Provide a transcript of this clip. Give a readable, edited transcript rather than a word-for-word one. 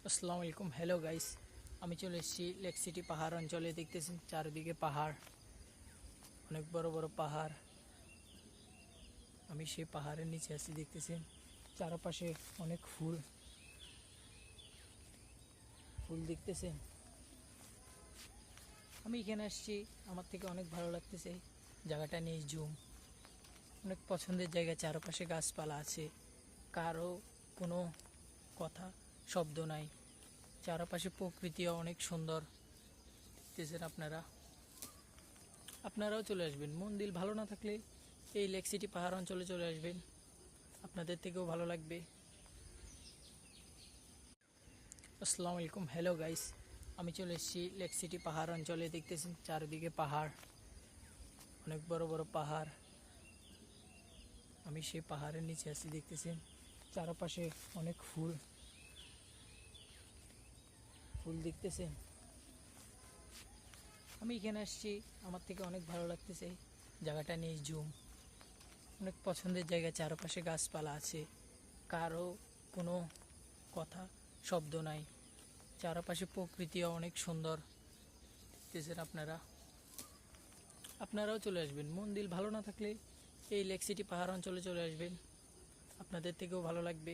আসসালামু আলাইকুম। Hello guys, আমি চলে এসেছি লেক সিটি পাহাড় অঞ্চলে। দেখতেছেন চারিদিকে পাহাড়, অনেক বড় বড় পাহাড়। আমি সেই পাহাড়ের নিচে আছি। দেখতেছেন চারপাশে অনেক ফুল ফুল দেখতেছেন। আমি এখানে আসছি, আমার থেকে অনেক ভালো লাগতেছে জায়গাটা নিয়ে। জুম অনেক পছন্দের জায়গা, চারপাশে গাছপালা আছে, কারো কোনো কথা শব্দ নাই। চারপাশে প্রকৃতিও অনেক সুন্দর দেখতেছেন। আপনারাও চলে আসবেন। মন দিল ভালো না থাকলে এই লেক সিটি পাহাড় অঞ্চলে চলে আসবেন, আপনাদের থেকেও ভালো লাগবে। আসসালামু আলাইকুম। হ্যালো গাইস, আমি চলে এসেছি লেক সিটি পাহাড় অঞ্চলে। দেখতেছেন চারিদিকে পাহাড়, অনেক বড় বড় পাহাড়। আমি সেই পাহাড়ের নিচে আছি। দেখতেছেন চারপাশে অনেক ফুল ফুল দেখতেছেন। আমি এখানে আসছি, আমার থেকে অনেক ভালো লাগতেছে জায়গাটা নিয়ে। জুম অনেক পছন্দের জায়গা, চারপাশে গাছপালা আছে, কারো কোনো কথা শব্দ নাই। চারপাশে প্রকৃতিও অনেক সুন্দর দেখতেছেন। আপনারাও চলে আসবেন। মন দিল ভালো না থাকলে এই লেক সিটি পাহাড় অঞ্চলে চলে আসবেন, আপনাদের থেকেও ভালো লাগবে।